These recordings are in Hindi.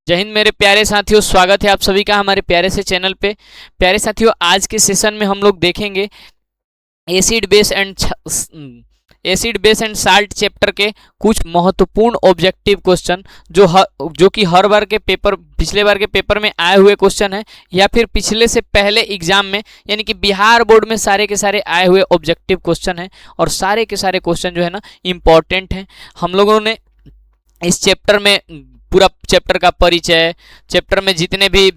जय हिंद मेरे प्यारे साथियों, स्वागत है आप सभी का हमारे प्यारे से चैनल पे। प्यारे साथियों, आज के सेशन में हम लोग देखेंगे acid base and salt chapter के कुछ महत्वपूर्ण ऑब्जेक्टिव क्वेश्चन जो कि हर बार के पेपर पिछले बार के पेपर में आए हुए क्वेश्चन है या फिर पिछले से पहले एग्जाम में यानी कि बिहार बोर्ड में सारे के सारे आए हुए ऑब्जेक्टिव क्वेश्चन है और सारे के सारे क्वेश्चन जो है ना इम्पॉर्टेंट हैं। हम लोगों ने इस चैप्टर में पूरा चैप्टर का परिचय, चैप्टर में जितने भी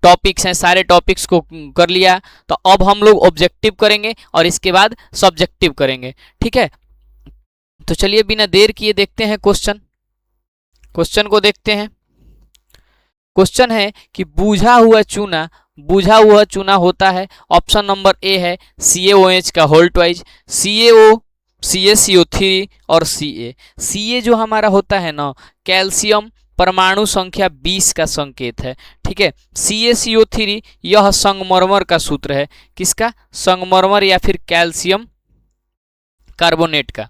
टॉपिक्स हैं सारे टॉपिक्स को कर लिया। तो अब हम लोग ऑब्जेक्टिव करेंगे और इसके बाद सब्जेक्टिव करेंगे, ठीक है। तो चलिए बिना देर किए देखते हैं क्वेश्चन को देखते हैं। क्वेश्चन है कि बुझा हुआ चूना होता है। ऑप्शन नंबर ए है CaOH का होल ट्वाइज, CaO, CaCO3 और Ca जो हमारा होता है ना कैल्शियम परमाणु संख्या 20 का संकेत है, ठीक है। CaCO3 यह संगमरमर का सूत्र है। किसका? संगमरमर या फिर कैल्शियम कार्बोनेट का।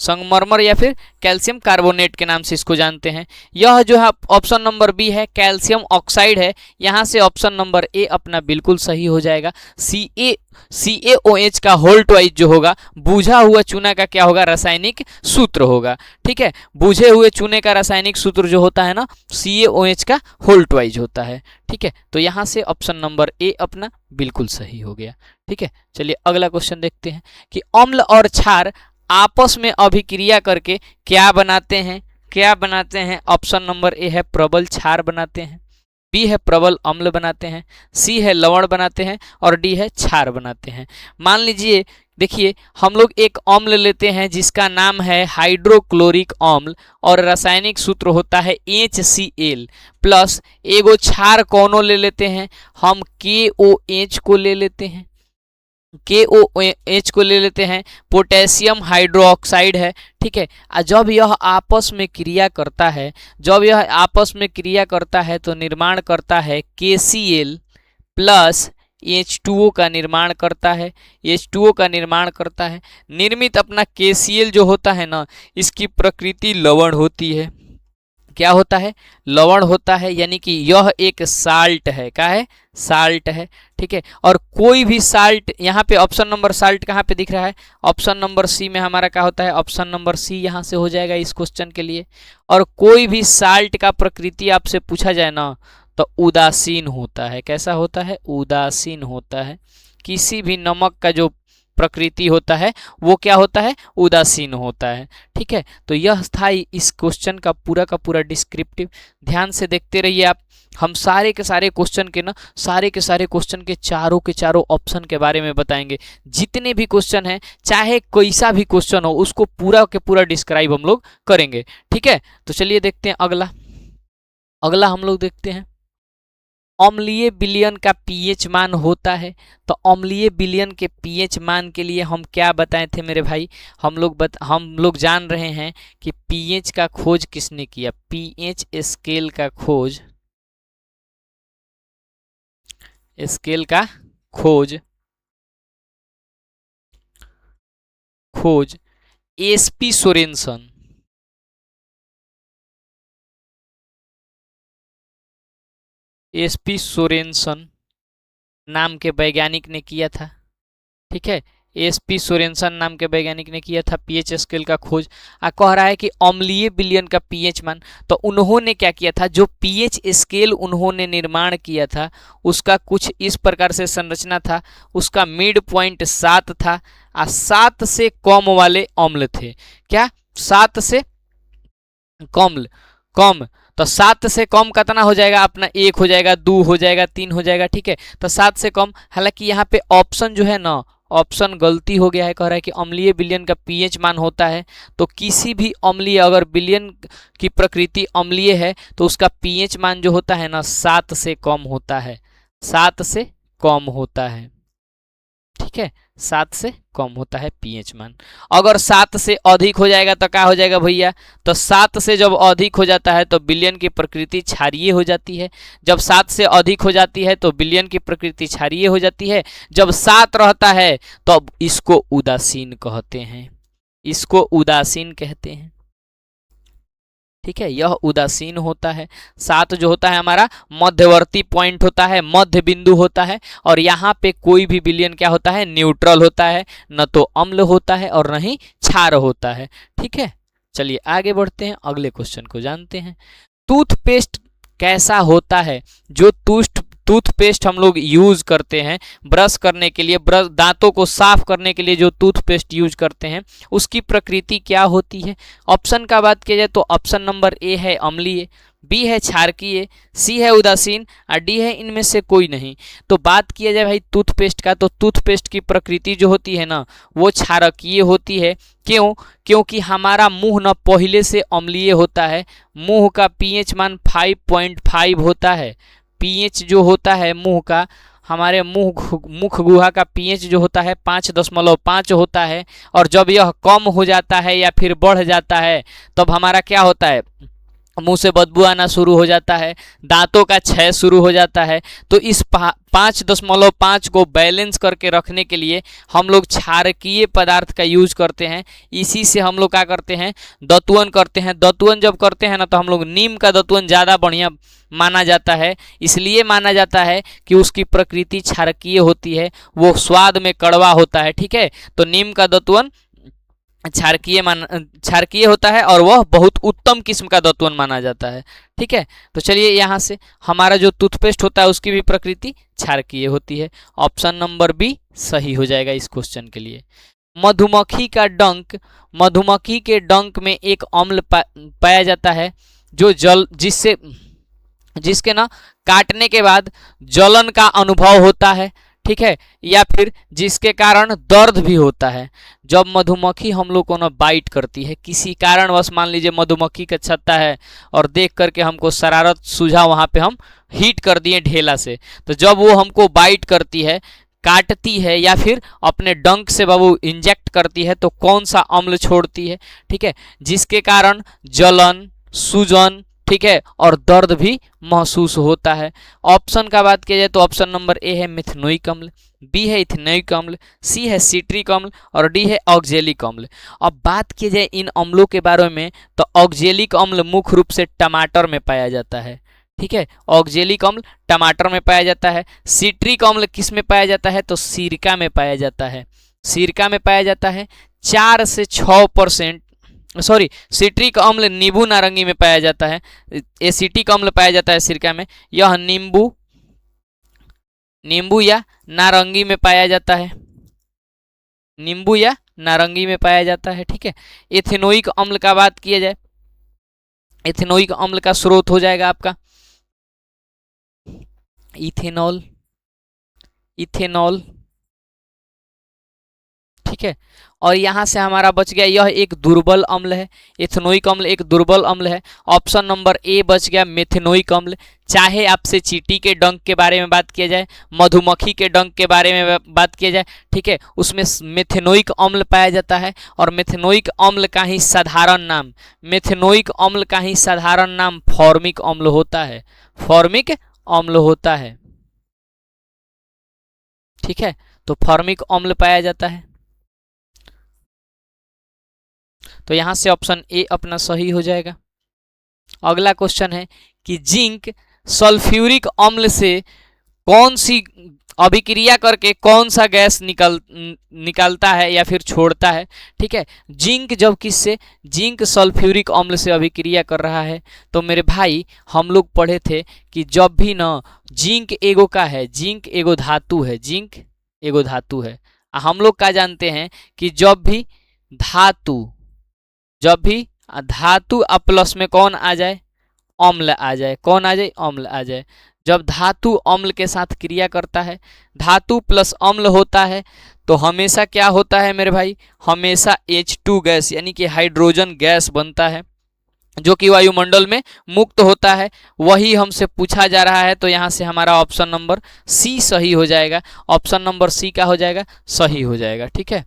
संगमरमर या फिर कैल्शियम कार्बोनेट के नाम से इसको जानते हैं। यह जो है ऑप्शन नंबर बी है कैल्शियम ऑक्साइड है। यहाँ से ऑप्शन नंबर ए अपना बिल्कुल सही हो जाएगा। CaOH का होल ट्वाइज जो होगा बुझा हुआ चूना का क्या होगा? रासायनिक सूत्र होगा, ठीक है। बुझे हुए चूने का रासायनिक सूत्र जो होता है ना CaOH का होल ट्वाइज होता है, ठीक है। तो यहाँ से ऑप्शन नंबर ए अपना बिल्कुल सही हो गया, ठीक है। चलिए अगला क्वेश्चन देखते हैं कि अम्ल और क्षार आपस में अभिक्रिया करके क्या बनाते हैं? ऑप्शन नंबर ए है प्रबल क्षार बनाते हैं, बी है प्रबल अम्ल बनाते हैं, सी है लवण बनाते हैं और डी है क्षार बनाते हैं। मान लीजिए, देखिए हम लोग एक अम्ल लेते हैं जिसका नाम है हाइड्रोक्लोरिक अम्ल और रासायनिक सूत्र होता है HCl प्लस एगो क्षार कौनो ले लेते हैं हम KOH को ले लेते हैं, KOH को ले लेते हैं, पोटेशियम हाइड्रोक्साइड है, ठीक है। जब यह आपस में क्रिया करता है तो निर्माण करता है KCl प्लस H2O का निर्माण करता है, निर्मित अपना KCl जो होता है ना इसकी प्रकृति लवण होती है। क्या होता है? लवण होता है, यानी कि यह एक साल्ट है। क्या है? साल्ट है, ठीक है। और कोई भी साल्ट यहाँ पे ऑप्शन नंबर साल्ट कहाँ पे दिख रहा है? ऑप्शन नंबर सी में हमारा क्या होता है? ऑप्शन नंबर सी यहाँ से हो जाएगा इस क्वेश्चन के लिए। और कोई भी साल्ट का प्रकृति आपसे पूछा जाए ना तो उदासीन होता है। कैसा होता है? उदासीन होता है। किसी भी नमक का जो प्रकृति होता है वो क्या होता है? उदासीन होता है, ठीक है। तो यह था इस क्वेश्चन का पूरा डिस्क्रिप्टिव। ध्यान से देखते रहिए आप। हम सारे के सारे क्वेश्चन के चारों के चारों ऑप्शन के बारे में बताएंगे। जितने भी क्वेश्चन हैं चाहे कैसा भी क्वेश्चन हो उसको पूरा के पूरा डिस्क्राइब हम लोग करेंगे, ठीक है। तो चलिए देखते हैं अगला हम लोग देखते हैं अम्लीय विलयन का पीएच मान होता है। तो अम्लीय विलयन के पीएच मान के लिए हम क्या बताए थे मेरे भाई? हम लोग जान रहे हैं कि पीएच का खोज किसने किया? पीएच स्केल का खोज एसपी सोरेनसन नाम के वैज्ञानिक ने किया था, ठीक है। एसपी सोरेनसन नाम के वैज्ञानिक ने किया था पीएच स्केल का खोज। कह रहा है कि अम्लीय विलयन का पीएच मान। तो उन्होंने क्या किया था? जो पीएच स्केल उन्होंने निर्माण किया था उसका कुछ इस प्रकार से संरचना था। उसका मिड पॉइंट 7 था और 7 से कम वाले अम्ल थे। क्या? 7 से कम। तो 7 से कम कितना हो जाएगा? अपना 1 हो जाएगा, 2 हो जाएगा, 3 हो जाएगा, ठीक है। तो 7 से कम। हालांकि यहाँ पे ऑप्शन जो है ना ऑप्शन गलती हो गया है। कह रहा है कि अम्लीय विलयन का पीएच मान होता है तो किसी भी अम्लीय, अगर विलयन की प्रकृति अम्लीय है तो उसका पीएच मान जो होता है ना 7 से कम होता है, 7 से कम होता है, ठीक है। 7 से कम होता है पीएच मान। अगर 7 से अधिक हो जाएगा तो क्या हो जाएगा भैया? तो 7 से जब अधिक हो जाता है तो विलयन की प्रकृति क्षारीय हो जाती है। जब 7 से अधिक हो जाती है तो विलयन की प्रकृति क्षारीय हो जाती है। जब 7 रहता है तो इसको उदासीन कहते हैं, ठीक है, यह उदासीन होता है। 7 जो होता है हमारा मध्यवर्ती पॉइंट होता है, मध्य बिंदु होता है, और यहाँ पे कोई भी विलयन क्या होता है, न्यूट्रल होता है, न तो अम्ल होता है और न ही क्षार होता है। ठीक है, चलिए आगे बढ़ते हैं, अगले क्वेश्चन को जानते हैं। टूथपेस्ट कैसा होता है? जो टूथपेस्ट हम लोग यूज करते हैं ब्रश करने के लिए, ब्रश दांतों को साफ करने के लिए जो टूथपेस्ट यूज करते हैं, उसकी प्रकृति क्या होती है? ऑप्शन का बात किया जाए तो ऑप्शन नंबर ए है अम्लीय, बी है क्षारकीय, सी है उदासीन और डी है इनमें से कोई नहीं। तो बात किया जाए भाई टूथपेस्ट का, तो टूथपेस्ट की प्रकृति जो होती है ना, वो क्षारकीय होती है। क्यों? क्योंकि हमारा मुंह ना पहले से अम्लीय होता है, मुंह का पीएच मान 5.5 होता है। पीएच जो होता है मुंह का, हमारे मुख गुहा का पीएच जो होता है 5.5 होता है, और जब यह कम हो जाता है या फिर बढ़ जाता है तब हमारा क्या होता है, मुंह से बदबू आना शुरू हो जाता है, दांतों का क्षय शुरू हो जाता है। तो इस 5.5 को बैलेंस करके रखने के लिए हम लोग क्षारकीय पदार्थ का यूज करते हैं। इसी से हम लोग क्या करते हैं, दतवन करते हैं। दतवन जब करते हैं ना, तो हम लोग नीम का दतवन ज़्यादा बढ़िया माना जाता है। इसलिए माना जाता है कि उसकी प्रकृति क्षारकीय होती है, वो स्वाद में कड़वा होता है। ठीक है, तो नीम का दतवन क्षारकीय होता है और वह बहुत उत्तम किस्म का दतवन माना जाता है। ठीक है, तो चलिए यहाँ से हमारा जो टूथपेस्ट होता है उसकी भी प्रकृति क्षारकीय होती है। ऑप्शन नंबर बी सही हो जाएगा इस क्वेश्चन के लिए। मधुमक्खी का डंक, मधुमक्खी के डंक में एक अम्ल पाया जाता है जो जिसके ना काटने के बाद जलन का अनुभव होता है। ठीक है, या फिर जिसके कारण दर्द भी होता है। जब मधुमक्खी हम लोग को ना बाइट करती है किसी कारणवश, मान लीजिए मधुमक्खी का छत्ता है और देख करके हमको शरारत सूझा, वहाँ पे हम हीट कर दिए ढेला से, तो जब वो हमको बाइट करती है, काटती है, या फिर अपने डंक से बाबू इंजेक्ट करती है, तो कौन सा अम्ल छोड़ती है? ठीक है, जिसके कारण जलन, सूजन, ठीक है, और दर्द भी महसूस होता है। ऑप्शन का बात किया जाए तो ऑप्शन नंबर ए है मिथेनोइक अम्ल, बी है इथेनोइक अम्ल, सी है सिट्रिक अम्ल और डी है ऑक्जेलिक अम्ल। अब बात की जाए इन अम्लों के बारे में, तो ऑक्जेलिक अम्ल मुख्य रूप से टमाटर में पाया जाता है। ठीक है, ऑक्जेलिक अम्ल टमाटर में पाया जाता है। सिट्रिक अम्ल किस में पाया जाता है? तो सिरका में पाया जाता है। सिरका में पाया जाता है 4 से 6%, सॉरी, सिट्रिक अम्ल नींबू नारंगी में पाया जाता है। एसिटिक अम्ल पाया जाता है सिरका में, यह नींबू या नारंगी में पाया जाता है, नींबू या नारंगी में पाया जाता है। ठीक है, एथेनोइक अम्ल का बात किया जाए, एथेनोइक अम्ल का स्रोत हो जाएगा आपका इथेनॉल, इथेनॉल। ठीक है, और यहाँ से हमारा बच गया, यह एक दुर्बल अम्ल है, एथेनोइक अम्ल एक दुर्बल अम्ल है। ऑप्शन नंबर ए बच गया मेथेनोइक अम्ल। चाहे आपसे चींटी के डंक के बारे में बात किया जाए, मधुमक्खी के डंक के बारे में बात किया जाए, ठीक है, उसमें मेथेनोइक अम्ल पाया जाता है। और मेथेनोइक अम्ल का ही साधारण नाम, मेथेनोइक अम्ल का ही साधारण नाम फॉर्मिक अम्ल होता है, फॉर्मिक अम्ल होता है। ठीक है, तो फॉर्मिक अम्ल पाया जाता है। तो यहां से ऑप्शन ए अपना सही हो जाएगा। अगला क्वेश्चन है कि जिंक सल्फ्यूरिक अम्ल से कौन सी अभिक्रिया करके कौन सा गैस निकालता है या फिर छोड़ता है? ठीक है, जिंक जब किससे, जिंक सल्फ्यूरिक अम्ल से अभिक्रिया कर रहा है, तो मेरे भाई हम लोग पढ़े थे कि जब भी ना जिंक एगो का है, जिंक एगो धातु है, जिंक एगो धातु है। हम लोग क्या जानते हैं कि जब भी धातु प्लस में कौन आ जाए, अम्ल आ जाए, कौन आ जाए, अम्ल आ जाए। जब धातु अम्ल के साथ क्रिया करता है, धातु प्लस अम्ल होता है, तो हमेशा क्या होता है मेरे भाई, हमेशा H2 गैस यानी कि हाइड्रोजन गैस बनता है, जो कि वायुमंडल में मुक्त होता है। वही हमसे पूछा जा रहा है, तो यहाँ से हमारा ऑप्शन नंबर सी सही हो जाएगा। ऑप्शन नंबर सी का हो जाएगा, सही हो जाएगा। ठीक है,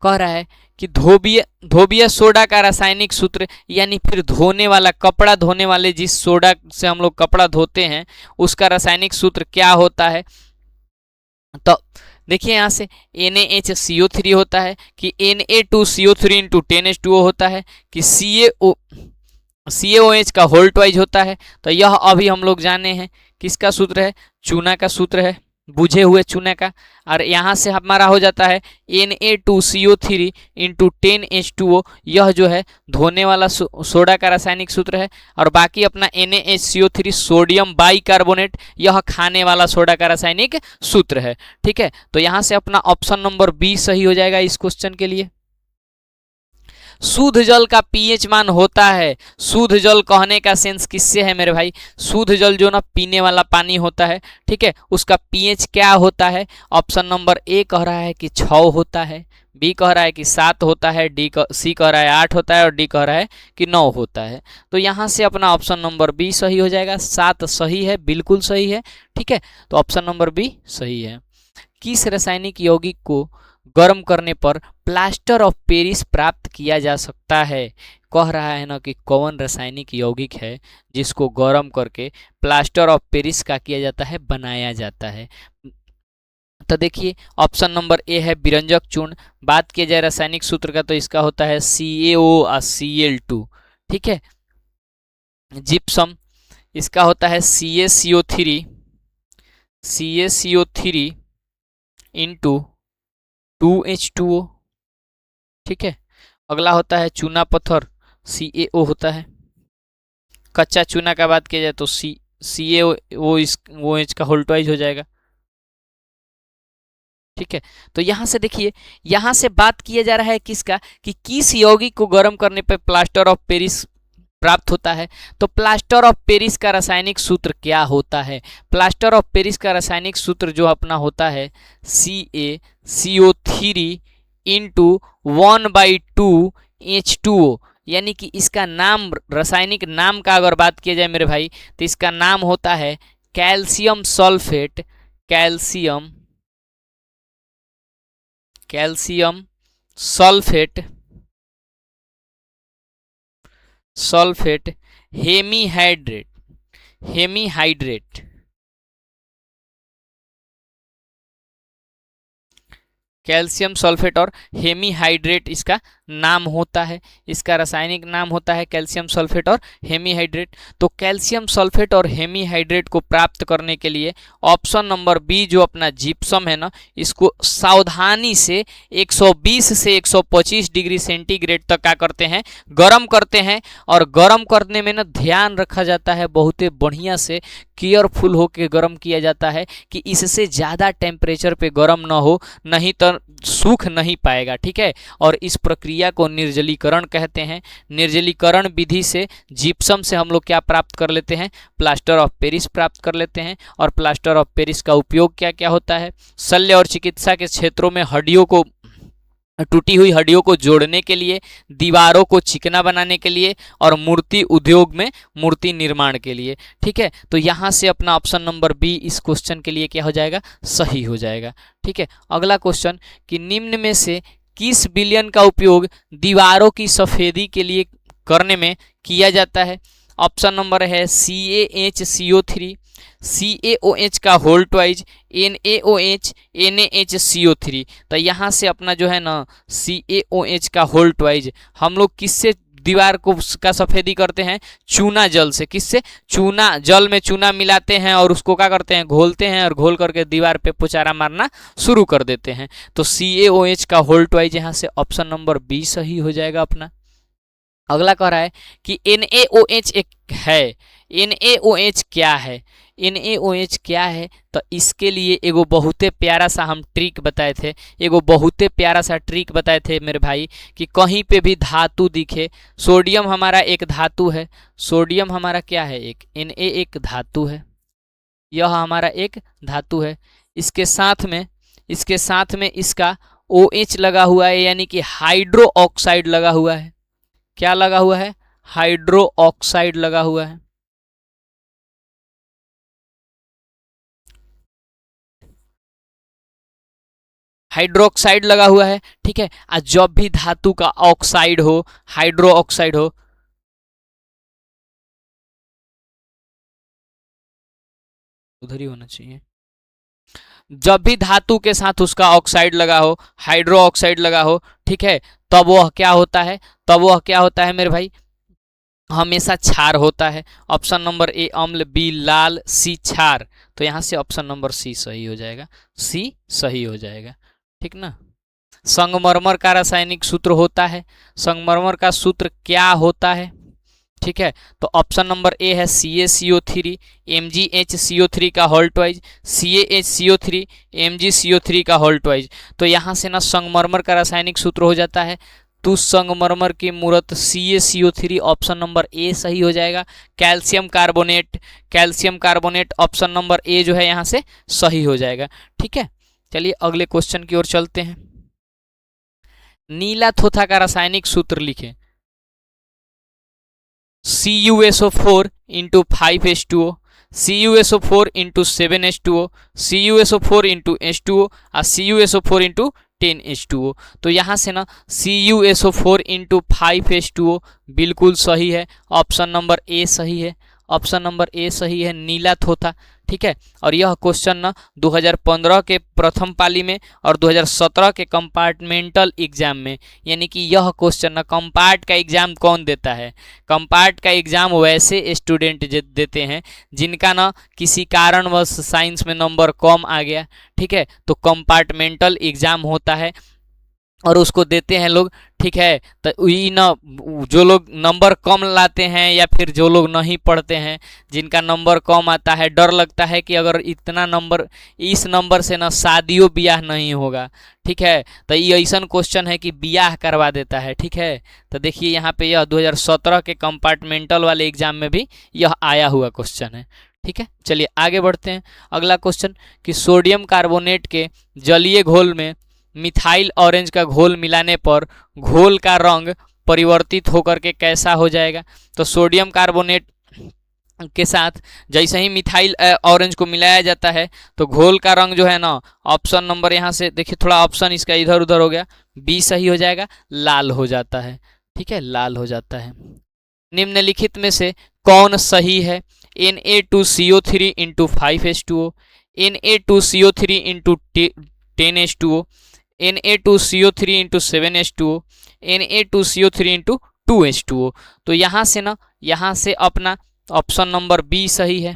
कह रहा है कि धोबिया सोडा का रासायनिक सूत्र, यानी फिर धोने वाला, कपड़ा धोने वाले जिस सोडा से हम लोग कपड़ा धोते हैं उसका रासायनिक सूत्र क्या होता है? तो देखिए यहाँ से NaHCO3 होता है कि Na2CO3 इंटू 10H2O होता है कि CaOH का होल ट्वाइज होता है। तो यह अभी हम लोग जाने हैं किसका सूत्र है, चूना का सूत्र है, बुझे हुए चूना का। और यहाँ से हमारा हो जाता है Na2CO3 इंटू 10H2O, यह जो है धोने वाला सोडा का रासायनिक सूत्र है। और बाकी अपना NaHCO3 सोडियम बाइकार्बोनेट, यह खाने वाला सोडा का रासायनिक सूत्र है। ठीक है, तो यहाँ से अपना ऑप्शन नंबर बी सही हो जाएगा इस क्वेश्चन के लिए। शुद्ध जल का पीएच मान होता है, शुद्ध जल कहने का सेंस किससे है मेरे भाई, शुद्ध जल जो ना पीने वाला पानी होता है, ठीक है, उसका पीएच क्या होता है। ऑप्शन नंबर ए कह रहा है कि 6 होता है, बी कह रहा है कि 7 होता है, सी कह रहा है 8 होता है और डी कह रहा है कि 9 होता है। तो यहाँ से अपना ऑप्शन नंबर बी सही हो जाएगा, 7 सही है, बिल्कुल सही है। ठीक है, तो ऑप्शन नंबर बी सही है। किस रासायनिक यौगिक को गर्म करने पर प्लास्टर ऑफ पेरिस प्राप्त किया जा सकता है। कह रहा है ना कि कौन रासायनिक यौगिक है जिसको गर्म करके प्लास्टर ऑफ पेरिस का किया जाता है, बनाया जाता है। तो देखिए ऑप्शन नंबर ए है विरंजक चूर्ण। बात किया जाए रासायनिक सूत्र का तो इसका होता है CaO और Cl2। ठीक है, जिप्सम, इसका होता है CaCO3 इंटू 2H2O। ठीक है, अगला होता है चूना पत्थर, CaO होता है। कच्चा चूना का बात किया जाए तो CaO का होल ट्वाइज हो जाएगा। ठीक है, तो यहां से देखिए, यहां से बात किया जा रहा है किसका, कि किस यौगिक को गर्म करने पर प्लास्टर ऑफ पेरिस प्राप्त होता है। तो प्लास्टर ऑफ पेरिस का रासायनिक सूत्र क्या होता है, प्लास्टर ऑफ पेरिस का रासायनिक सूत्र जो अपना होता है CaCO3 इंटू 1/2H2O, यानी कि इसका नाम, रासायनिक नाम का अगर बात किया जाए मेरे भाई तो इसका नाम होता है calcium sulphate, calcium sulphate hemihydrate. Calcium sulphate और हेमीहाइड्रेट इसका नाम होता है, इसका रासायनिक नाम होता है कैल्शियम सल्फेट और हेमीहाइड्रेट। तो कैल्शियम सल्फेट और हेमीहाइड्रेट को प्राप्त करने के लिए ऑप्शन नंबर बी जो अपना जिप्सम है ना, इसको सावधानी से 120 से 125 डिग्री सेंटीग्रेड तक क्या करते हैं, गर्म करते हैं। और गर्म करने में ना ध्यान रखा जाता है, बहुत बढ़िया से केयरफुल होकर गर्म किया जाता है कि इससे ज़्यादा टेम्परेचर पे गर्म ना हो, नहीं तो सूख नहीं पाएगा। ठीक है, और इस प्रक्रिया को निर्जलीकरण कहते हैं। निर्जलीकरण विधि से जिप्सम से हम लोग क्या प्राप्त कर लेते हैं, प्लास्टर ऑफ पेरिस प्राप्त कर लेते हैं। और प्लास्टर ऑफ पेरिस का उपयोग क्या क्या होता है, शल्य और चिकित्सा के क्षेत्रों में हड्डियों को, टूटी हुई हड्डियों को जोड़ने के लिए, दीवारों को चिकना बनाने के लिए, और मूर्ति उद्योग में मूर्ति निर्माण के लिए। ठीक है, तो यहाँ से अपना ऑप्शन नंबर बी इस क्वेश्चन के लिए क्या हो जाएगा, सही हो जाएगा। ठीक है, अगला क्वेश्चन कि निम्न में से किस विलयन का उपयोग दीवारों की सफेदी के लिए करने में किया जाता है। ऑप्शन नंबर है CaHCO3, CaOH का होल ट्वाइज, NaOH, NaHCO3। तो यहाँ से अपना जो है ना CaOH का होल ट्वाइज हम लोग किससे दीवार को का सफेदी करते हैं, चूना जल से। किससे, चूना जल में चूना मिलाते हैं और उसको क्या करते हैं, घोलते हैं, और घोल करके दीवार पे पुचारा मारना शुरू कर देते हैं। तो CaOH का होल ट्वाइज यहाँ से ऑप्शन नंबर बी सही हो जाएगा अपना। अगला कह रहा है कि NaOH एक है, NaOH क्या है, NaOH क्या है। तो इसके लिए एगो बहुते प्यारा सा हम ट्रिक बताए थे, एगो बहुते प्यारा सा ट्रिक बताए थे मेरे भाई, कि कहीं पे भी धातु दिखे, सोडियम हमारा एक धातु है, सोडियम हमारा क्या है, एक Na एक धातु है, यह हमारा एक धातु है। इसके साथ में इसका OH लगा हुआ है, यानी कि हाइड्रो ऑक्साइड लगा हुआ है। क्या लगा हुआ है, हाइड्रो ऑक्साइड लगा हुआ है। हाइड्रोक्साइड लगा हुआ है। ठीक है, आज जब भी धातु का ऑक्साइड हो, हाइड्रो ऑक्साइड हो, उधर ही होना चाहिए। जब भी धातु के साथ उसका ऑक्साइड लगा हो, हाइड्रो ऑक्साइड लगा हो, ठीक है, तब वह क्या होता है, तब वह क्या होता है मेरे भाई, हमेशा क्षार होता है। ऑप्शन नंबर ए अम्ल, बी लाल, सी क्षार। तो यहाँ से ऑप्शन नंबर सी सही हो जाएगा, सी सही हो जाएगा, ठीक ना। संगमरमर का रासायनिक सूत्र होता है, संगमरमर का सूत्र क्या होता है, ठीक है, तो ऑप्शन नंबर ए है CaCO3 MgHCO3 का होल ट्वाइज, CaHCO3 MgCO3 का होल ट्वाइज। तो यहाँ से ना संगमरमर का रासायनिक सूत्र हो जाता है तो संगमरमर की मूर्त CaCO3, ऑप्शन नंबर ए सही हो जाएगा। Calcium carbonate, calcium carbonate option number A जो है यहाँ से सही हो जाएगा, ठीक है। चलिए अगले क्वेश्चन की ओर चलते हैं। नीला थोथा का रासायनिक सूत्र लिखें। CuSO4 into 5H2O, CuSO4 into 7H2O, CuSO4 into H2O और CuSO4 इंटू 10H2O। तो यहाँ से ना CuSO4 इंटू 5H2O बिल्कुल सही है, ऑप्शन नंबर ए सही है, ऑप्शन नंबर ए सही है, नीला थोथा, ठीक है। और यह क्वेश्चन ना 2015 के प्रथम पाली में और 2017 के कंपार्टमेंटल एग्जाम में, यानी कि यह क्वेश्चन ना कंपार्ट का एग्जाम कौन देता है, कंपार्ट का एग्जाम वैसे स्टूडेंट देते हैं जिनका ना किसी कारणवश साइंस में नंबर कम आ गया, ठीक है, तो कंपार्टमेंटल एग्जाम होता है और उसको देते हैं लोग, ठीक है। तो ये ना जो लोग नंबर कम लाते हैं या फिर जो लोग नहीं पढ़ते हैं, जिनका नंबर कम आता है, डर लगता है कि अगर इतना नंबर, इस नंबर से ना शादियों ब्याह नहीं होगा, ठीक है, तो ये ऐसा क्वेश्चन है कि ब्याह करवा देता है, ठीक है। तो देखिए यहाँ पे यह 2017 के कंपार्टमेंटल वाले एग्जाम में भी यह आया हुआ क्वेश्चन है, ठीक है। चलिए आगे बढ़ते हैं। अगला क्वेश्चन कि सोडियम कार्बोनेट के जलीय घोल में मिथाइल ऑरेंज का घोल मिलाने पर घोल का रंग परिवर्तित होकर के कैसा हो जाएगा। तो सोडियम कार्बोनेट के साथ जैसे ही मिथाइल ऑरेंज को मिलाया जाता है तो घोल का रंग जो है ना, ऑप्शन नंबर यहाँ से देखिए, थोड़ा ऑप्शन इसका इधर उधर हो गया, बी सही हो जाएगा, लाल हो जाता है, ठीक है, लाल हो जाता है। निम्नलिखित में से कौन सही है। Na2CO3 into 5H2O, Na2CO3 into 10H2O, Na2CO3 into 7H2O, Na2CO3 into 2H2O। तो यहाँ से ना, यहाँ से अपना ऑप्शन नंबर बी सही है।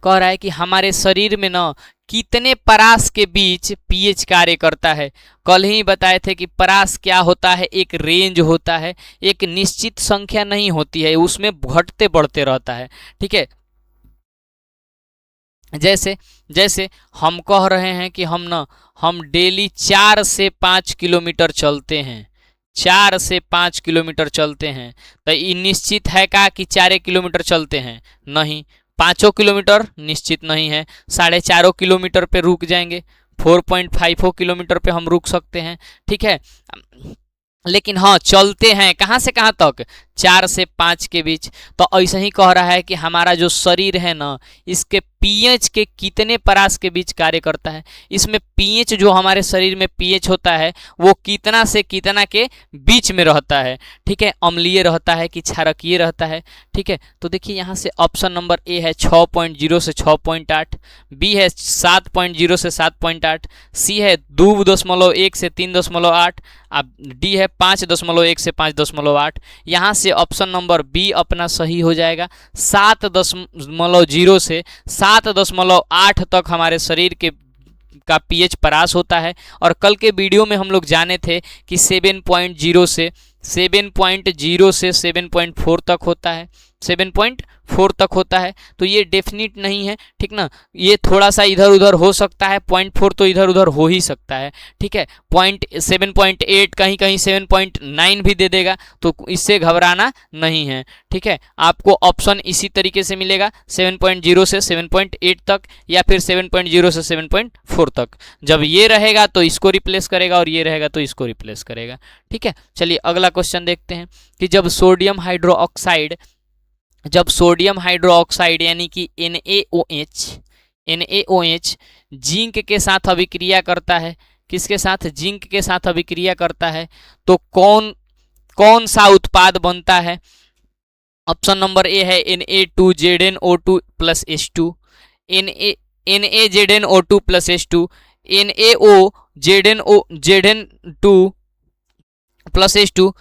कह रहा है कि हमारे शरीर में ना कितने परास के बीच पीएच कार्य करता है। कल ही बताए थे कि परास क्या होता है, एक रेंज होता है, एक निश्चित संख्या नहीं होती है, उसमें घटते बढ़ते रहता है, ठीक है। जैसे जैसे हम कह रहे हैं कि हम डेली 4 से 5 किलोमीटर चलते हैं, 4 से 5 किलोमीटर चलते हैं, तो ये निश्चित है का कि 4 किलोमीटर चलते हैं, नहीं। 5 किलोमीटर निश्चित नहीं है, 4.5 किलोमीटर पे रुक जाएंगे, 4.54 किलोमीटर पे हम रुक सकते हैं, ठीक है। लेकिन हाँ चलते हैं कहाँ से कहाँ तक, 4 से 5 के बीच। तो ऐसा ही कह रहा है कि हमारा जो शरीर है ना, इसके पीएच के कितने परास के बीच कार्य करता है। इसमें पीएच जो हमारे शरीर में पीएच होता है वो कितना से कितना के बीच में रहता है, ठीक है, अम्लीय रहता है कि क्षारकीय रहता है, ठीक है। तो देखिए यहाँ से ऑप्शन नंबर ए है 6.0 से 6.8, बी है 7.0 से 7.8, सी है 2.1 से 3.8, अब डी है 5.1 से 5.8। यहाँ से ऑप्शन नंबर बी अपना सही हो जाएगा। 7.0 से 7.8 तक हमारे शरीर के का पीएच परास होता है। और कल के वीडियो में हम लोग जाने थे कि 7.0 से 7.4 तक होता है, 7.4 तक होता है। तो ये डेफिनिट नहीं है, ठीक ना, ये थोड़ा सा इधर उधर हो सकता है, 0.4 तो इधर उधर हो ही सकता है, ठीक है। 7.8 कहीं कहीं 7.9 भी दे देगा, तो इससे घबराना नहीं है, ठीक है। आपको ऑप्शन इसी तरीके से मिलेगा 7.0 से 7.8 तक या फिर 7.0 से 7.4 तक। जब ये रहेगा तो इसको रिप्लेस करेगा और ये रहेगा तो इसको रिप्लेस करेगा, ठीक है। चलिए अगला क्वेश्चन देखते हैं कि जब सोडियम हाइड्रोक्साइड यानी कि NaOH जिंक के साथ अभिक्रिया करता है, किसके साथ, जिंक के साथ अभिक्रिया करता है, तो कौन सा उत्पाद बनता है। ऑप्शन नंबर ए है Na2ZnO2 plus H2, NaZnO2 plus H2, NaOZnO plus H2,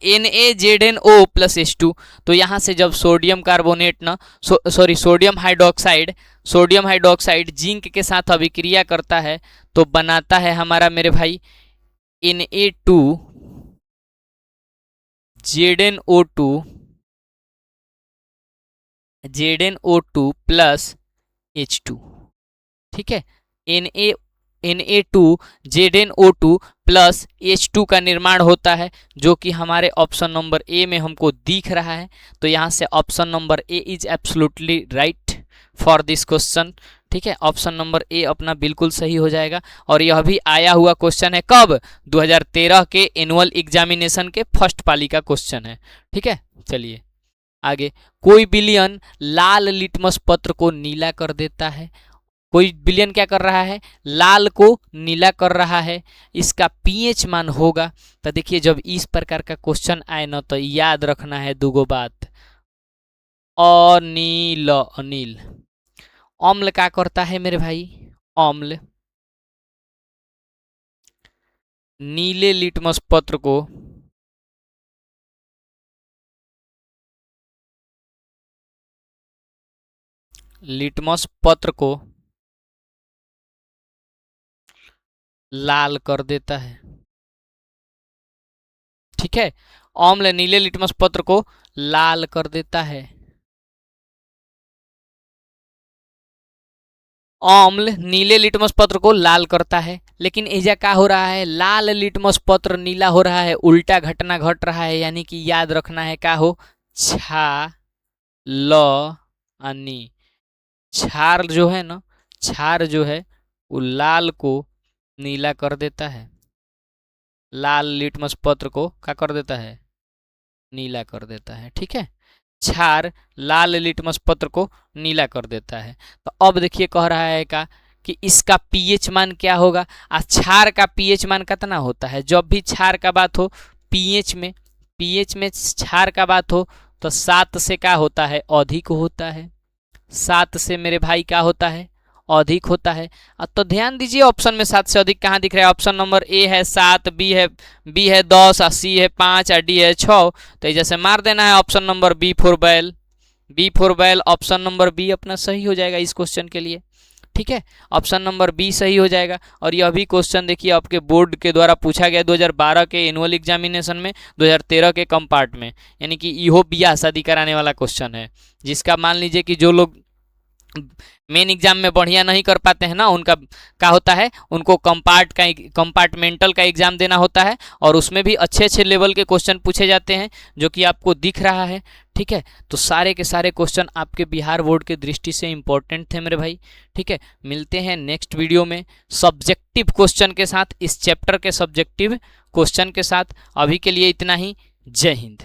NaZnO plus H2। तो यहाँ से जब सोडियम कार्बोनेट ना सोडियम हाइड्रोक्साइड जिंक के साथ अभिक्रिया करता है तो बनाता है हमारा मेरे भाई Na2ZnO2 प्लस H2। ठीक है, Na2ZnO2 प्लस H2 का निर्माण होता है जो कि हमारे ऑप्शन नंबर ए में हमको दिख रहा है। तो यहाँ से option number A is absolutely right for this question. ठीक है, ऑप्शन नंबर ए अपना बिल्कुल सही हो जाएगा। और यह भी आया हुआ क्वेश्चन है कब, 2013 के एनुअल एग्जामिनेशन के फर्स्ट पाली का क्वेश्चन है। ठीक है, चलिए आगे। कोई विलयन लाल लिटमस पत्र को नीला कर देता है। कोई विलयन क्या कर रहा है, लाल को नीला कर रहा है, इसका पीएच मान होगा। तो देखिए जब इस प्रकार का क्वेश्चन आए ना तो याद रखना है दूगो बात। अनिल अम्ल क्या करता है मेरे भाई, अम्ल नीले लिटमस पत्र को लाल कर देता है। ठीक है, अम्ल नीले लिटमस पत्र को लाल कर देता है। अम्ल नीले लिटमस पत्र को लाल करता है, लेकिन एजा क्या हो रहा है, लाल लिटमस पत्र नीला हो रहा है, उल्टा घटना घट रहा है। यानी कि याद रखना है क्या हो, क्षार जो है ना, क्षार जो है वो लाल को नीला कर देता है, लाल लिटमस पत्र को क्या कर देता है, नीला कर देता है। ठीक है, क्षार लाल लिटमस पत्र को नीला कर देता है। तो अब देखिए कह रहा है का कि इसका पीएच मान क्या होगा। क्षार का पीएच मान कितना होता है, जब भी क्षार का बात हो पीएच में क्षार का बात हो तो 7 से क्या होता है, अधिक होता है। 7 से मेरे भाई क्या होता है, अधिक होता है। तो ध्यान दीजिए ऑप्शन में 7 से अधिक कहाँ दिख रहा है। ऑप्शन नंबर ए है 7, बी है 10, सी है 5 और डी है 6। तो जैसे मार देना है ऑप्शन नंबर बी फॉर बैल। ऑप्शन नंबर बी अपना सही हो जाएगा इस क्वेश्चन के लिए। ठीक है, ऑप्शन नंबर बी सही हो जाएगा। और यह भी क्वेश्चन देखिए आपके बोर्ड के द्वारा पूछा गया 2012 के एनुअल एग्जामिनेशन में, 2013 के कंपार्ट में। यानी कि इहो बियाह शादी कराने वाला क्वेश्चन है, जिसका मान लीजिए कि जो लोग मेन एग्जाम में बढ़िया नहीं कर पाते हैं ना, उनका क्या होता है, उनको कंपार्टमेंटल का एग्जाम देना होता है और उसमें भी अच्छे अच्छे लेवल के क्वेश्चन पूछे जाते हैं जो कि आपको दिख रहा है। ठीक है, तो सारे के सारे क्वेश्चन आपके बिहार बोर्ड के दृष्टि से इंपॉर्टेंट थे मेरे भाई। ठीक है, मिलते हैं नेक्स्ट वीडियो में सब्जेक्टिव क्वेश्चन के साथ, इस चैप्टर के सब्जेक्टिव क्वेश्चन के साथ। अभी के लिए इतना ही, जय हिंद।